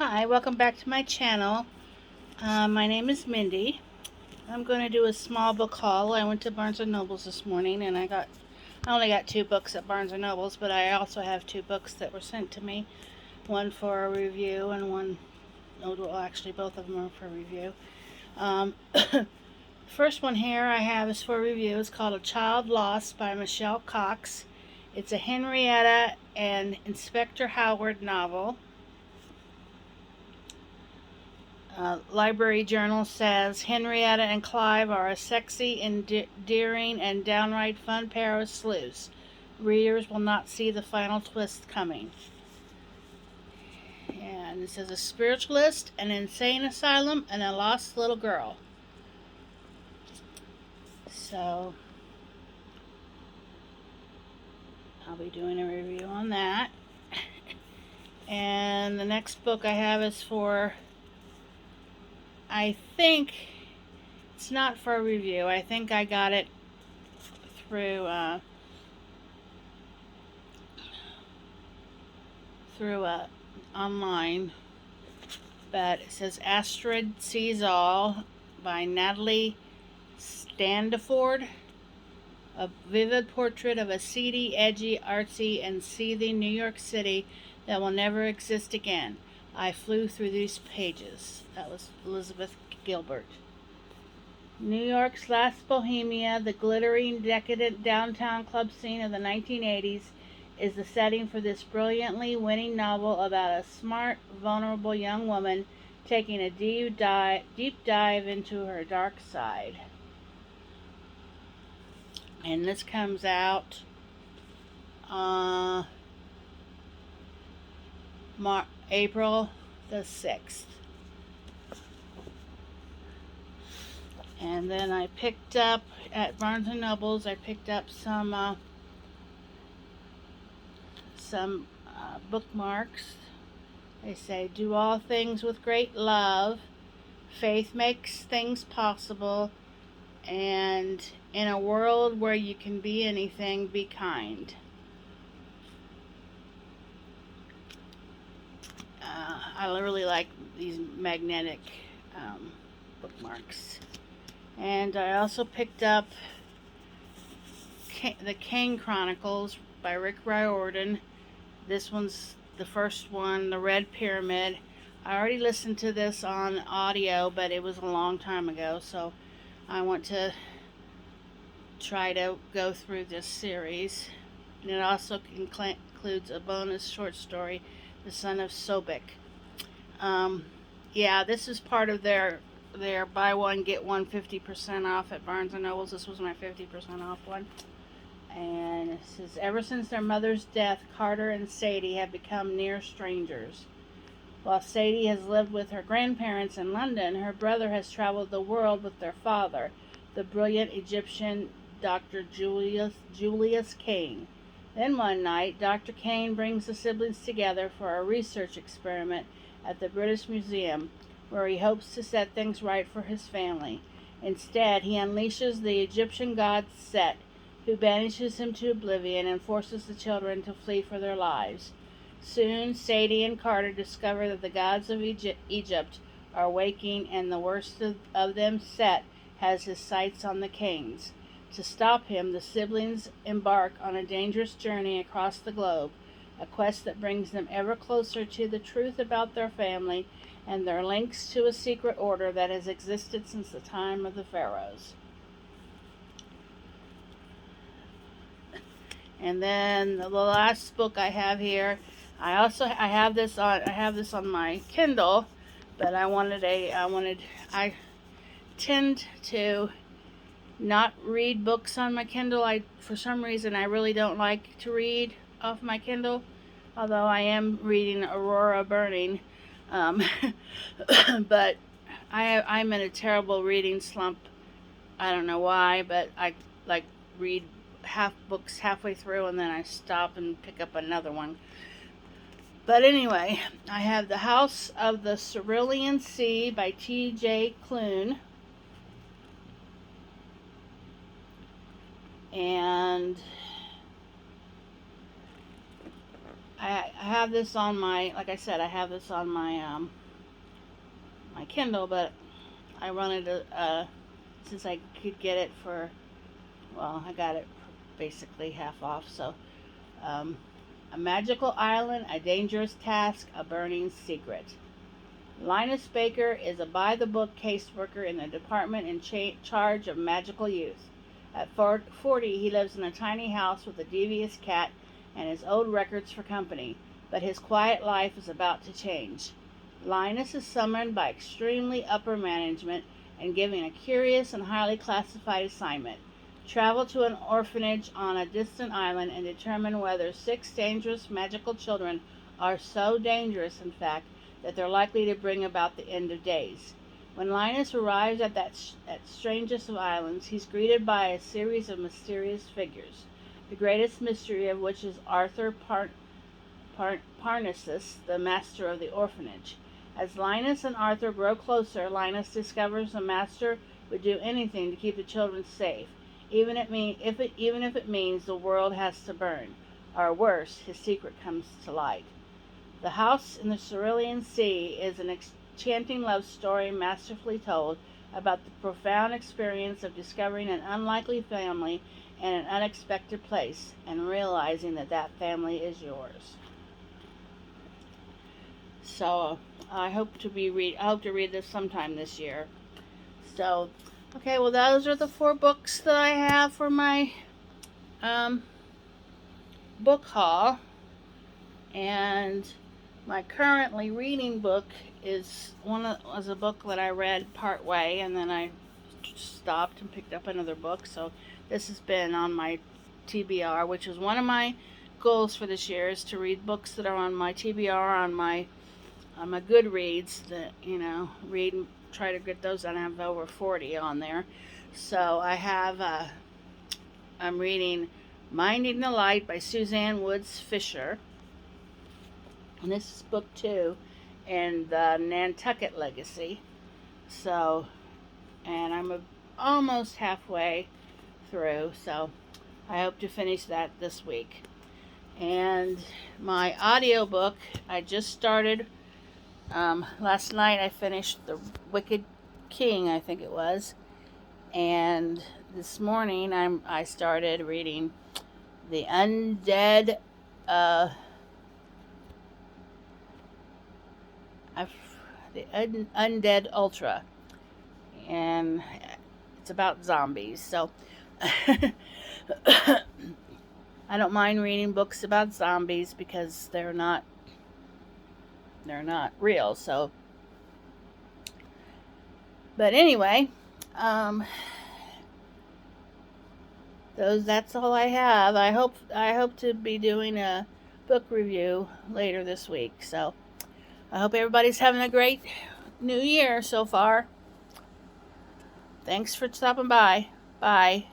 Hi, welcome back to my channel. My name is Mindy. I'm going to do a small book haul. I went to Barnes& and Nobles this morning and I only got 2 books at Barnes& and Nobles, but I also have 2 books that were sent to me. One for a review and one, oh, well, actually both of them are for review. Um, First one here I have is for review. It's called A Child Lost by Michelle Cox. It's a Henrietta and Inspector Howard novel. Library Journal says Henrietta and Clive are a sexy, endearing, and downright fun pair of sleuths. Readers will not see the final twist coming. And it says a spiritualist, an insane asylum, and a lost little girl. So I'll be doing a review on that. And the next book I have is for, I think it's not for a review. I think I got it through online, but it says Astrid Sees All by Natalie Standiford. A vivid portrait of a seedy, edgy, artsy, and seething New York City that will never exist again. I flew through these pages. That was Elizabeth Gilbert. New York's last bohemia, the glittering, decadent downtown club scene of the 1980s, is the setting for this brilliantly winning novel about a smart, vulnerable young woman taking a deep dive into her dark side. And this comes out uh, April the 6th. And then I picked up at Barnes and Nobles. I picked up some bookmarks. They say, "Do all things with great love. Faith makes things possible. And in a world where you can be anything, be kind." I really like these magnetic bookmarks. And I also picked up the Kane Chronicles by Rick Riordan. This one's the first one, The Red Pyramid. I already listened to this on audio, but it was a long time ago, so I want to try to go through this series. And it also includes a bonus short story, The Son of Sobek. Yeah, this is part of their buy one get one 50% off at Barnes and Nobles. This was my 50% off one. And it says, ever since their mother's death, Carter and Sadie have become near strangers. While Sadie has lived with her grandparents in London, her brother has traveled the world with their father, the brilliant Egyptian Dr. Julius Kane. Then one night, Dr. Kane brings the siblings together for a research experiment at the British Museum, where he hopes to set things right for his family. Instead, he unleashes the Egyptian god Set, who banishes him to oblivion and forces the children to flee for their lives. Soon, Sadie and Carter discover that the gods of Egypt are waking, and the worst of them, Set, has his sights on the Kanes. To stop him, the siblings embark on a dangerous journey across the globe, a quest that brings them ever closer to the truth about their family and their links to a secret order that has existed since the time of the pharaohs. And then the last book I have here, I have this on my Kindle, but I tend to not read books on my Kindle. For some reason, I really don't like to read off my Kindle, although I am reading Aurora Burning. Um, but I'm in a terrible reading slump. I don't know why, but I like read books halfway through and then I stop and pick up another one. But anyway, I have The House of the Cerulean Sea by T.J. Klune. And I have this on my, like I said, I have this on my my Kindle, but I wanted to since I could get it for, well, I got it for basically half off. So, um, a magical island, a dangerous task, a burning secret. Linus Baker is a by-the-book caseworker in the department in charge of magical youth. At 40, he lives in a tiny house with a devious cat and his old records for company, but his quiet life is about to change. Linus is summoned by extremely upper management and given a curious and highly classified assignment. Travel to an orphanage on a distant island and determine whether 6 dangerous magical children are so dangerous, in fact, that they're likely to bring about the end of days. When Linus arrives at that strangest of islands, he's greeted by a series of mysterious figures, the greatest mystery of which is Arthur Parnassus, the master of the orphanage. As Linus and Arthur grow closer, Linus discovers the master would do anything to keep the children safe, even if it means the world has to burn, or worse, his secret comes to light. The House in the Cerulean Sea is an enchanting love story masterfully told about the profound experience of discovering an unlikely family in an unexpected place and realizing that that family is yours. So I hope to read this sometime this year. So, okay, well, those are the 4 books that I have for my book haul, and my currently reading book was a book that I read part way, and then I stopped and picked up another book. So this has been on my TBR, which is one of my goals for this year, is to read books that are on my TBR on my Goodreads. That read and try to get those. I have over 40 on there. So I have I'm reading Minding the Light by Suzanne Woods Fisher. And this is book 2 in the Nantucket Legacy. So, and I'm almost halfway through, so I hope to finish that this week. And my audiobook, I just started last night. I finished The Wicked King, I think it was. And this morning I started reading The Undead Undead Ultra, and it's about zombies. So I don't mind reading books about zombies because they're not real. So, but anyway, that's all I have. I hope to be doing a book review later this week. So I hope everybody's having a great new year so far. Thanks for stopping by. Bye.